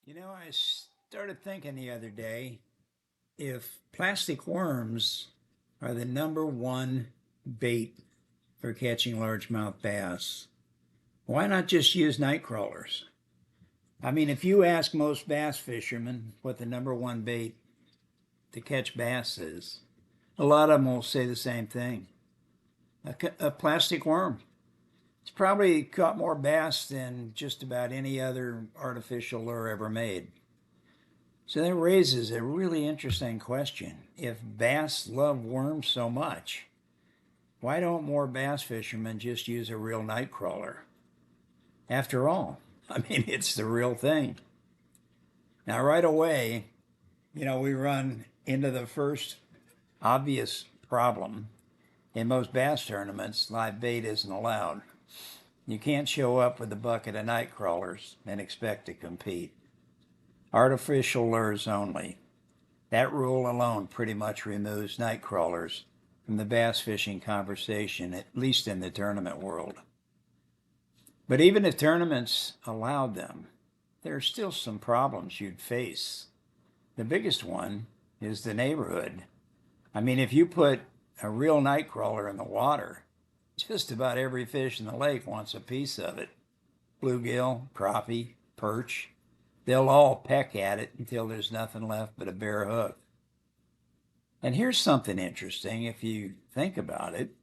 You know, I started thinking the other day, if plastic worms are the number one bait for catching largemouth bass, why not just use night crawlers? I mean, if you ask most bass fishermen what the number one bait to catch bass is, a lot of them will say the same thing: a plastic worm. It's probably caught more bass than just about any other artificial lure ever made. So that raises a really interesting question. If bass love worms so much, why don't more bass fishermen just use a real night crawler? After all, I mean, it's the real thing. Now, right away, we run into the first obvious problem. In most bass tournaments, live bait isn't allowed. You can't show up with a bucket of night crawlers and expect to compete. Artificial lures only. That rule alone pretty much removes night crawlers from the bass fishing conversation, at least in the tournament world. But even if tournaments allowed them, there are still some problems you'd face. The biggest one is the neighborhood. I mean, if you put a real night crawler in the water, just about every fish in the lake wants a piece of it. Bluegill, crappie, perch, they'll all peck at it until there's nothing left but a bare hook. And here's something interesting if you think about it.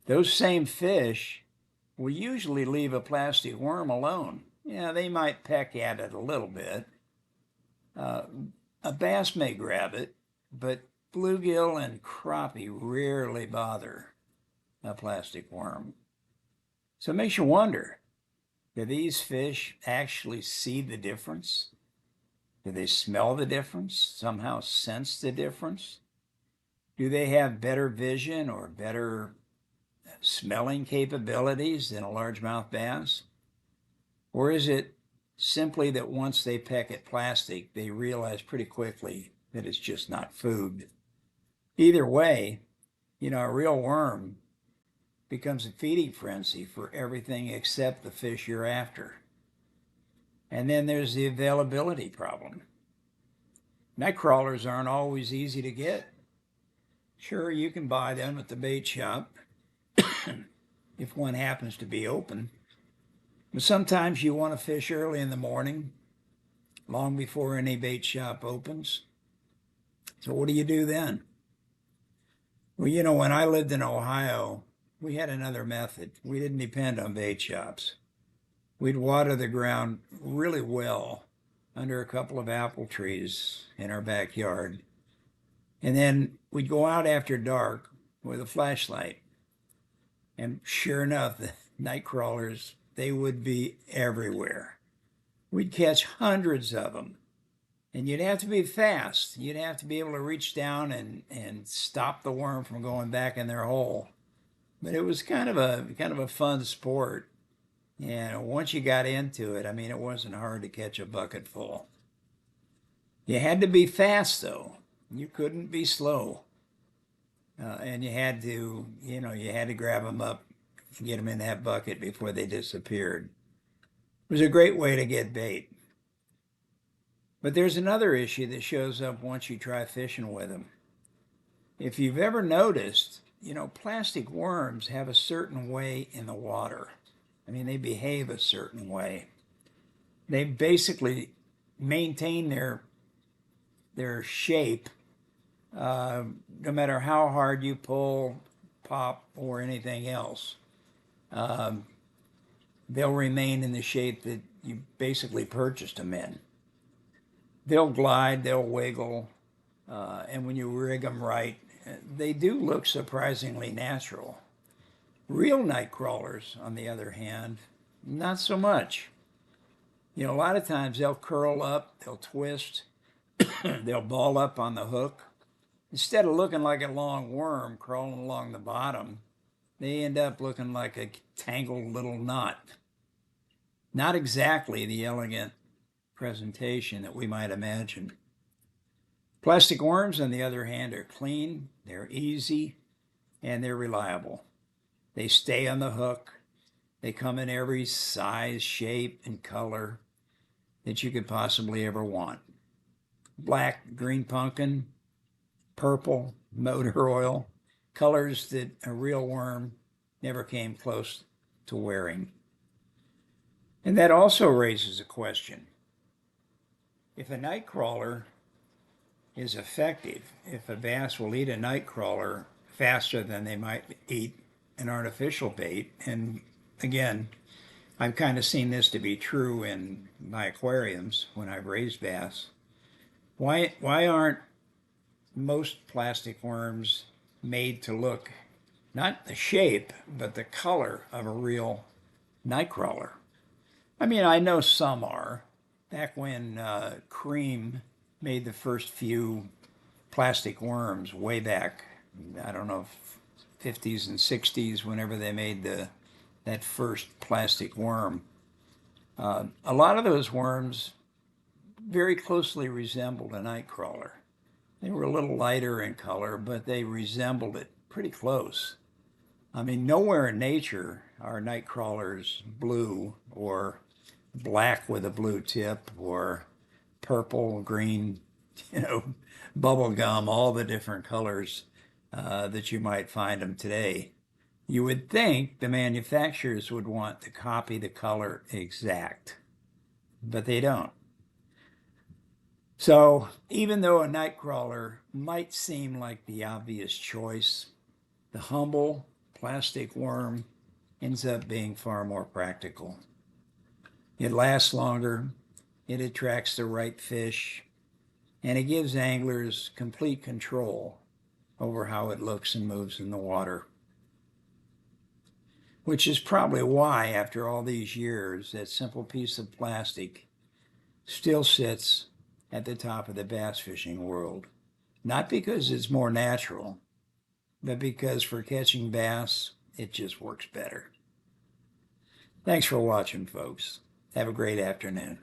Those same fish will usually leave a plastic worm alone. Yeah, they might peck at it a little bit. Uh, a bass may grab it, but bluegill and crappie rarely bother a plastic worm. So it makes you wonder, do these fish actually see the difference? Do they smell the difference? Somehow sense the difference? Do they have better vision or better smelling capabilities than a largemouth bass? Or is it simply that once they peck at plastic, they realize pretty quickly that it's just not food? Either way, a real worm becomes a feeding frenzy for everything except the fish you're after. And then there's the availability problem. Night crawlers aren't always easy to get. Sure, you can buy them at the bait shop if one happens to be open. But sometimes you want to fish early in the morning, long before any bait shop opens. So what do you do then? Well, when I lived in Ohio, we had another method. We didn't depend on bait shops. We'd water the ground really well under a couple of apple trees in our backyard. And then we'd go out after dark with a flashlight. And sure enough, the night crawlers, they would be everywhere. We'd catch hundreds of them. And you'd have to be fast. You'd have to be able to reach down and stop the worm from going back in their hole. But it was kind of a fun sport. And once you got into it, I mean, it wasn't hard to catch a bucket full. You had to be fast, though. You couldn't be slow. And you had to grab them up and get them in that bucket before they disappeared. It was a great way to get bait. But there's another issue that shows up once you try fishing with them. If you've ever noticed, plastic worms have a certain way in the water. I mean, they behave a certain way. They basically maintain their shape no matter how hard you pull, pop, or anything else. Um, they'll remain in the shape that you basically purchased them in. They'll glide, they'll wiggle, and when you rig them right, they do look surprisingly natural. Real night crawlers, on the other hand, not so much. A lot of times they'll curl up, they'll twist, they'll ball up on the hook. Instead of looking like a long worm crawling along the bottom, they end up looking like a tangled little knot. Not exactly the elegant presentation that we might imagine. Plastic worms, on the other hand, are clean, they're easy, and they're reliable. They stay on the hook. They come in every size, shape, and color. that you could possibly ever want. Black, green pumpkin, purple, motor oil, colors that a real worm never came close to wearing. And that also raises a question. If a nightcrawler is effective, if a bass will eat a nightcrawler faster than they might eat an artificial bait, and again, I've kind of seen this to be true in my aquariums when I've raised bass. Why aren't most plastic worms made to look not the shape, but the color of a real nightcrawler? I mean, I know some are. Back when Cream made the first few plastic worms way back, I don't know, 50s and 60s, whenever they made that first plastic worm, a lot of those worms very closely resembled a nightcrawler. They were a little lighter in color, but they resembled it pretty close. I mean, nowhere in nature are nightcrawlers blue or black with a blue tip or purple, green, bubble gum, all the different colors that you might find them today. You would think the manufacturers would want to copy the color exact, but they don't. So even though a nightcrawler might seem like the obvious choice, the humble plastic worm ends up being far more practical. It lasts longer, it attracts the right fish, and it gives anglers complete control over how it looks and moves in the water. Which is probably why, after all these years, that simple piece of plastic still sits at the top of the bass fishing world. Not because it's more natural, but because for catching bass, it just works better. Thanks for watching, folks. Have a great afternoon.